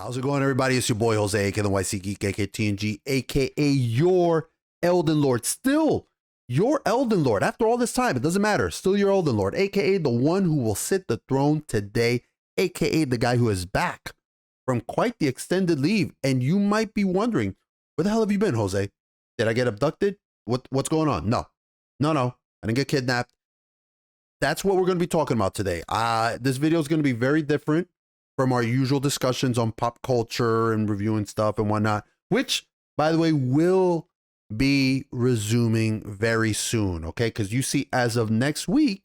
How's it going, everybody? It's your boy Jose, aka TheNYCGeek, aka TNG, aka your Elden Lord. Still your Elden Lord. After all this time, it doesn't matter. Still your Elden Lord, aka the one who will sit the throne today, aka the guy who is back from quite the extended leave. And you might be wondering, where the hell have you been, Jose? Did I get abducted? What's going on? No. I didn't get kidnapped. That's what we're going to be talking about today. This video is going to be very different from our usual discussions on pop culture and reviewing stuff and whatnot, which, by the way, will be resuming very soon, okay? Because you see, as of next week,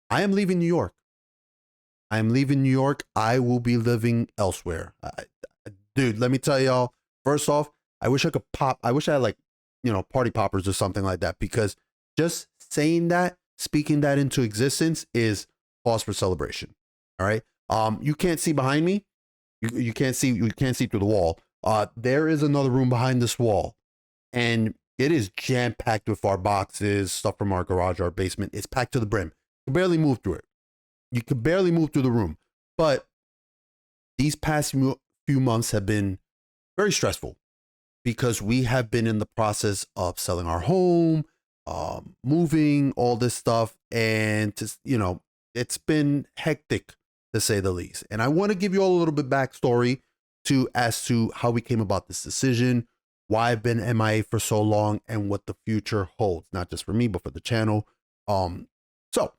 I am leaving New York. I am leaving New York. I will be living elsewhere. Dude, let me tell y'all, first off, I wish I could pop. I wish I had, like, party poppers or something like that, because just saying that, speaking that into existence is cause for celebration. All right. You can't see behind me. You can't see through the wall. There is another room behind this wall, and it is jam-packed with our boxes, stuff from our garage, our basement. It's packed to the brim. You can barely move through it. You can barely move through the room. But these past few months have been very stressful because we have been in the process of selling our home, moving, all this stuff, and just, it's been hectic, to say the least. And I want to give you all a little bit backstory as to how we came about this decision, why I've been MIA for so long, and what the future holds, not just for me, but for the channel. So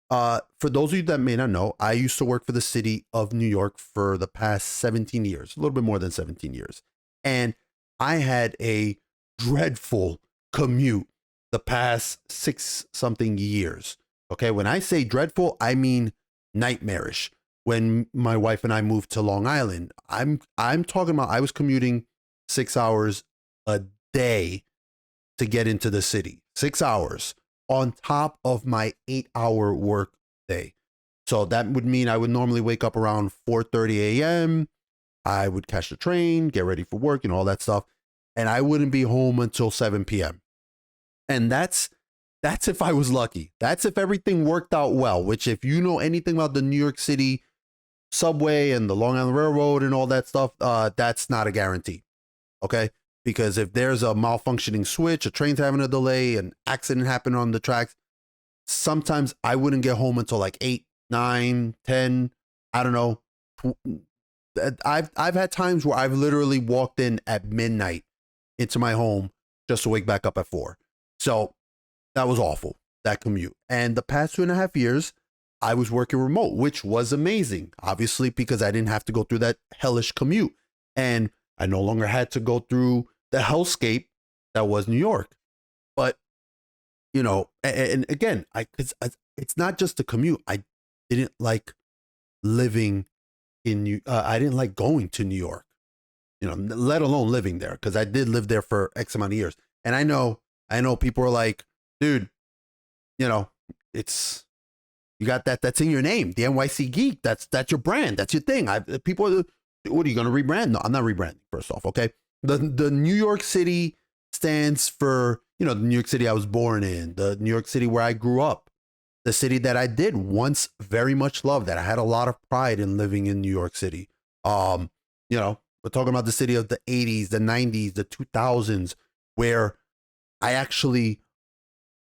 for those of you that may not know, I used to work for the city of New York for the past 17 years, a little bit more than 17 years. And I had a dreadful commute the past 6-something years. Okay. When I say dreadful, I mean nightmarish. When my wife and I moved to Long Island, I'm talking about, I was commuting 6 hours a day to get into the city. 6 hours on top of my 8-hour work day. So that would mean I would normally wake up around 4:30 a.m. I would catch the train, get ready for work, all that stuff. And I wouldn't be home until 7 p.m. And that's if I was lucky. That's if everything worked out well, which, if you know anything about the New York City subway and the Long Island Railroad and all that stuff, that's not a guarantee. Okay. Because if there's a malfunctioning switch, a train's having a delay, an accident happened on the tracks, sometimes I wouldn't get home until like 8, 9, 10. I don't know. I've had times where I've literally walked in at midnight into my home just to wake back up at 4. So that was awful, that commute. And the past 2.5 years, I was working remote, which was amazing, obviously, because I didn't have to go through that hellish commute. And I no longer had to go through the hellscape that was New York. But, and again, it's not just the commute. I didn't like living I didn't like going to New York, let alone living there, because I did live there for X amount of years. And I know people are like, dude, it's, you got that's in your name, TheNYCGeek. That's your brand. That's your thing. People, what are you going to rebrand? No, I'm not rebranding, first off. Okay. The New York City stands for, the New York City I was born in, the New York City where I grew up, the city that I did once very much love, that I had a lot of pride in living in New York City. We're talking about the city of the 80s, the 90s, the 2000s, where I actually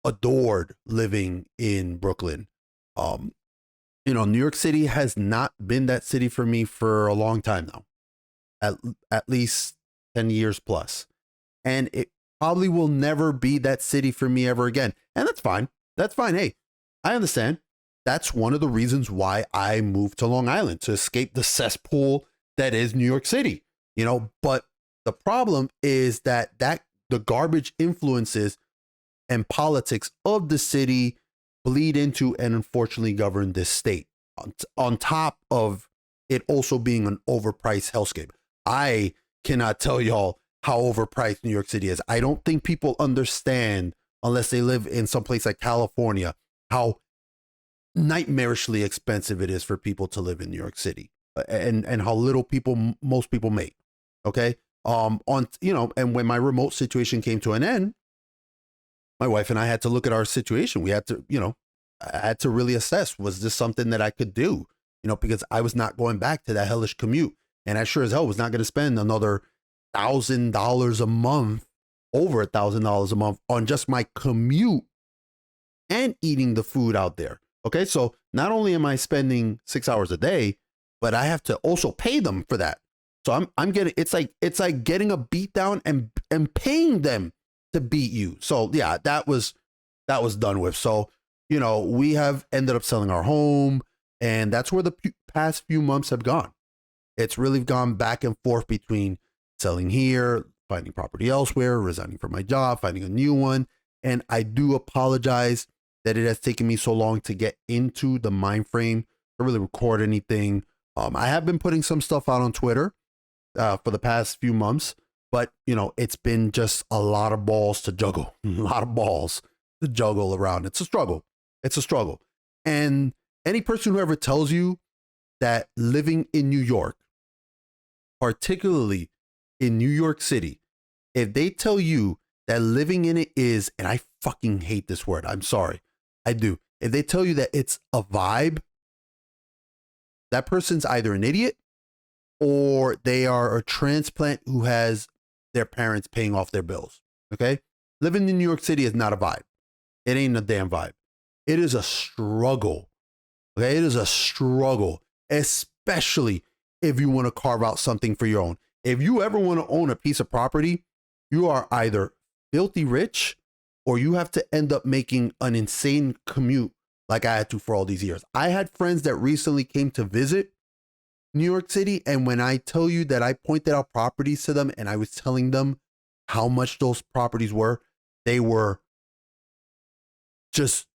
adored living in Brooklyn. New York City has not been that city for me for a long time now, at least 10 years plus. And it probably will never be that city for me ever again. And that's fine. That's fine. Hey, I understand. That's one of the reasons why I moved to Long Island, to escape the cesspool that is New York City, but the problem is that the garbage influences and politics of the city bleed into and unfortunately govern this state, on top of it also being an overpriced hellscape. I cannot tell y'all how overpriced New York City is. I don't think people understand, unless they live in some place like California, how nightmarishly expensive it is for people to live in New York City, and how little most people make. Okay. And when my remote situation came to an end, my wife and I had to look at our situation. We had to, I had to really assess, was this something that I could do? Because I was not going back to that hellish commute. And I sure as hell was not going to spend another $1,000 a month, over $1,000 a month on just my commute and eating the food out there. Okay. So not only am I spending 6 hours a day, but I have to also pay them for that. So I'm getting, it's like getting a beat down and paying them to beat you. So yeah, that was done with. So, you know, we have ended up selling our home, and that's where the past few months have gone. It's really gone back and forth between selling here, finding property elsewhere, resigning from my job, finding a new one. And I do apologize that it has taken me so long to get into the mind frame to really record anything. I have been putting some stuff out on Twitter for the past few months, but you know, it's been just a lot of balls to juggle, a lot of balls to juggle around. It's a struggle. It's a struggle. And any person who ever tells you that living in New York, particularly in New York City, if they tell you that living in it is, and I fucking hate this word, I'm sorry, I do. If they tell you that it's a vibe, that person's either an idiot or they are a transplant who has their parents paying off their bills. Okay? Living in New York City is not a vibe. It ain't a damn vibe. It is a struggle. Okay? It is a struggle, especially if you want to carve out something for your own. If you ever want to own a piece of property, you are either filthy rich or you have to end up making an insane commute like I had to for all these years. I had friends that recently came to visit New York City, and when I tell you that I pointed out properties to them and I was telling them how much those properties were, they were just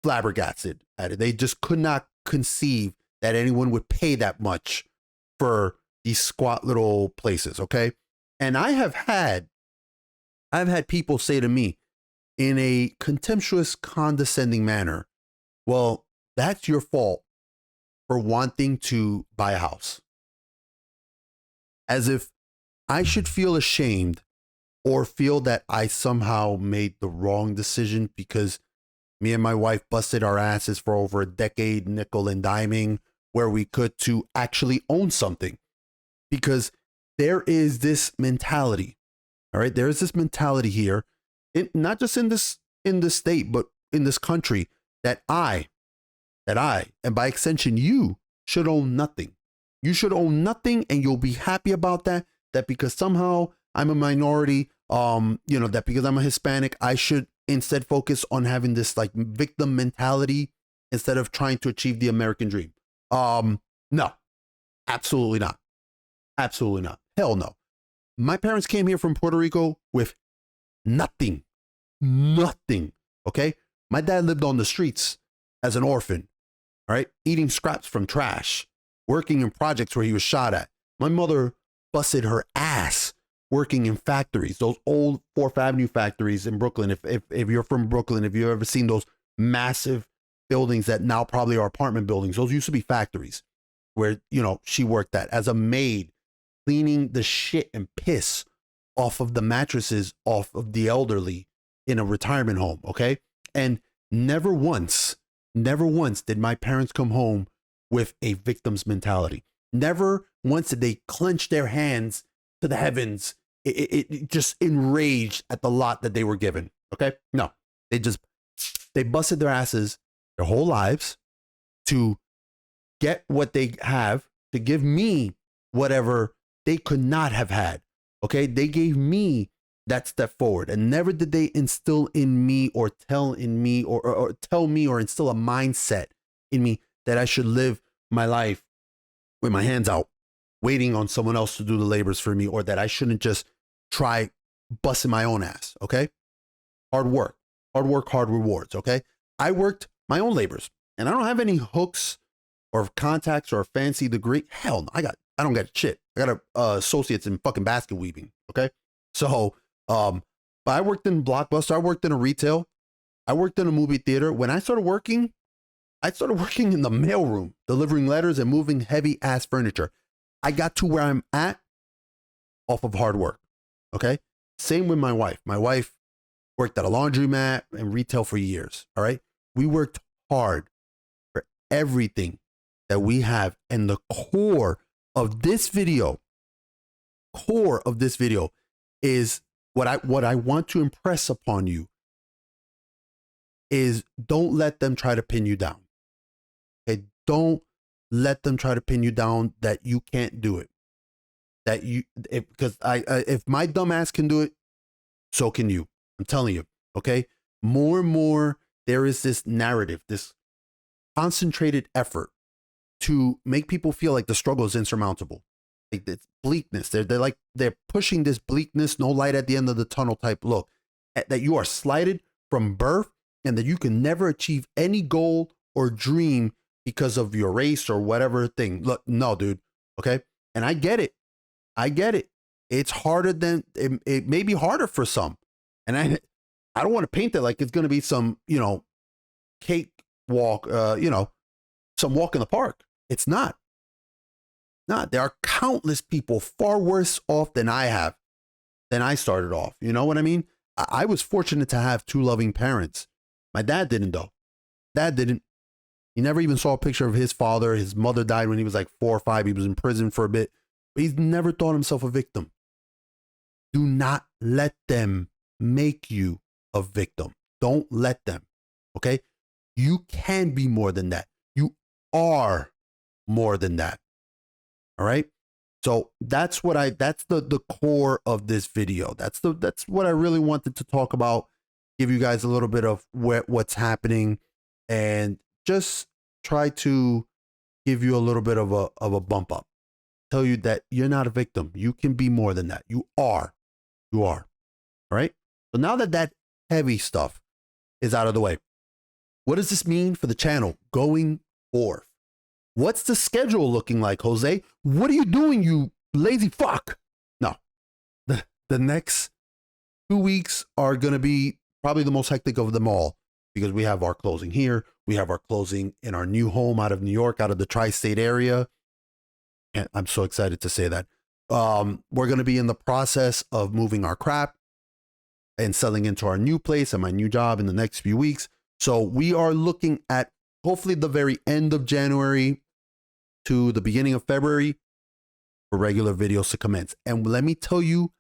flabbergasted at it. They just could not conceive that anyone would pay that much for these squat little places, okay? And I've had people say to me in a contemptuous, condescending manner, well, that's your fault for wanting to buy a house. As if I should feel ashamed or feel that I somehow made the wrong decision because me and my wife busted our asses for over a decade, nickel and diming, where we could to actually own something. Because there is this mentality, all right? There is this mentality here, not just in this state, but in this country, that I, and by extension, you should own nothing. You should own nothing, and you'll be happy about that. That because somehow I'm a minority, that because I'm a Hispanic, I should instead focus on having this like victim mentality instead of trying to achieve the American dream. No, absolutely not. Absolutely not. Hell no. My parents came here from Puerto Rico with nothing. Nothing. Okay? My dad lived on the streets as an orphan, all right? Eating scraps from trash, working in projects where he was shot at. My mother busted her ass working in factories, those old 4th Avenue factories in Brooklyn. If you're from Brooklyn, if you've ever seen those massive buildings that now probably are apartment buildings, those used to be factories where, you know, she worked at as a maid, cleaning the shit and piss off of the mattresses off of the elderly in a retirement home, okay? And never once did my parents come home with a victim's mentality. Never once did they clench their hands to the heavens, it just enraged at the lot that they were given, okay? No, they busted their asses their whole lives to get what they have, to give me whatever they could not have had, okay? They gave me that step forward, and never did they instill in me or tell in me or tell me or instill a mindset in me that I should live my life with my hands out, waiting on someone else to do the labors for me, or that I shouldn't just try busting my own ass, okay? Hard work, hard rewards, okay? I worked my own labors, and I don't have any hooks or contacts or a fancy degree. Hell no, I don't get shit. I got associates in fucking basket weaving, okay? So, but I worked in Blockbuster, I worked in a retail, I worked in a movie theater. When I started working in the mailroom, delivering letters and moving heavy ass furniture. I got to where I'm at off of hard work, okay? Same with my wife. My wife worked at a laundromat and retail for years, all right? We worked hard for everything that we have, and the core of this video, core of this video is what I want to impress upon you is don't let them try to pin you down. Okay, don't let them try to pin you down that you can't do it. That you, because if my dumb ass can do it, so can you. I'm telling you. Okay, more and more there is this narrative, this concentrated effort to make people feel like the struggle is insurmountable. Like it's bleakness. They're pushing this bleakness, no light at the end of the tunnel type look. That you are slighted from birth and that you can never achieve any goal or dream because of your race or whatever thing. Look, no, dude. Okay. And I get it. I get it. It's harder than it may be harder for some. And I don't want to paint it like it's going to be some, cake walk, some walk in the park. It's not. There are countless people far worse off than I started off. You know what I mean? I was fortunate to have two loving parents. My dad didn't, though. Dad didn't. He never even saw a picture of his father. His mother died when he was like 4 or 5. He was in prison for a bit. But he's never thought himself a victim. Do not let them make you a victim. Don't let them. Okay? You can be more than that. You are more than that. All right. So that's the core of this video. That's what I really wanted to talk about. Give you guys a little bit of what's happening and just try to give you a little bit of a bump up. Tell you that you're not a victim. You can be more than that. You are. All right. So now that heavy stuff is out of the way, what does this mean for the channel going forth? What's the schedule looking like, Jose? What are you doing, you lazy fuck? No, the next 2 weeks are going to be probably the most hectic of them all because we have our closing here. We have our closing in our new home out of New York, out of the tri-state area. And I'm so excited to say that. We're going to be in the process of moving our crap and selling into our new place and my new job in the next few weeks. So we are looking at hopefully the very end of January to the beginning of February for regular videos to commence. And let me tell you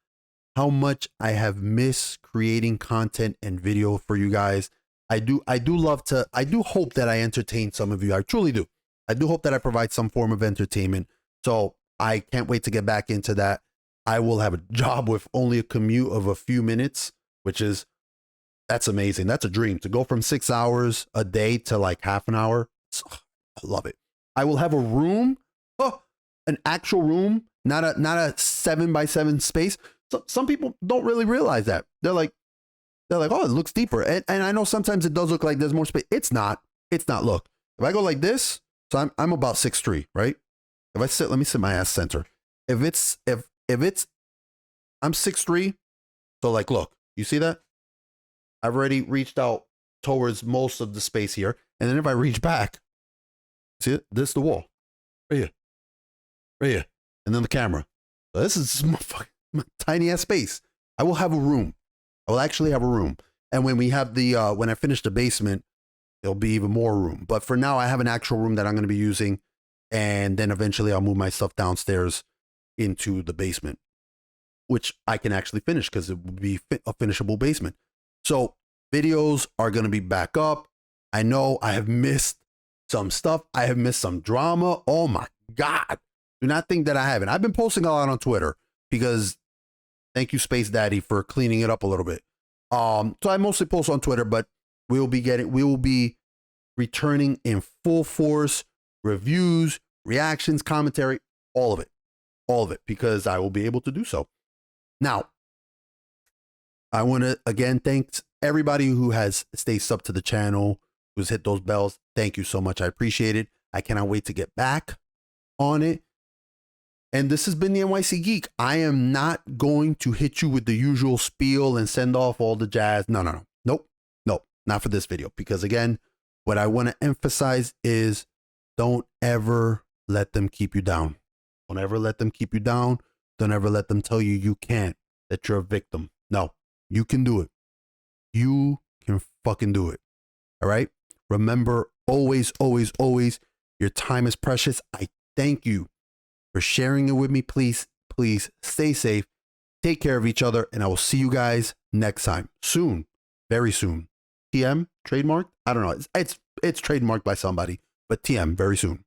how much I have missed creating content and video for you guys. I do hope that I entertain some of you. I truly do. I do hope that I provide some form of entertainment. So I can't wait to get back into that. I will have a job with only a commute of a few minutes, that's amazing. That's a dream to go from 6 hours a day to like half an hour. I love it. I will have a room, an actual room, not a 7x7 space. So some people don't really realize that. They're like, oh, it looks deeper. And I know sometimes it does look like there's more space. It's not. Look, if I go like this, so I'm about 6'3", right? If I sit, let me sit my ass center. If it's I'm 6'3", so like, look, you see that? I've already reached out towards most of the space here. And then if I reach back, see it? This is the wall. Right here. And then the camera. So this is my tiny ass space. I will have a room. I will actually have a room. And when we have when I finish the basement, there'll be even more room. But for now, I have an actual room that I'm going to be using. And then eventually I'll move my stuff downstairs into the basement, which I can actually finish because it will be a finishable basement. So videos are going to be back up. I know I have missed some stuff. I have missed some drama. Oh my God. Do not think that I haven't. I've been posting a lot on Twitter because thank you, Space Daddy, for cleaning it up a little bit. So I mostly post on Twitter, but we will be returning in full force, reviews, reactions, commentary, all of it, because I will be able to do so. Now, I want to again thank everybody who has stayed sub to the channel, who's hit those bells. Thank you so much. I appreciate it. I cannot wait to get back on it. And this has been the NYC Geek. I am not going to hit you with the usual spiel and send off all the jazz. No. Nope, not for this video. Because again, what I want to emphasize is don't ever let them keep you down. Don't ever let them keep you down. Don't ever let them tell you can't, that you're a victim. No, you can do it. You can fucking do it. All right? Remember, always, your time is precious. I thank you for sharing it with me. Please, please stay safe. Take care of each other, and I will see you guys next time. Soon. Very soon. TM? Trademarked? I don't know. It's trademarked by somebody, but TM very soon.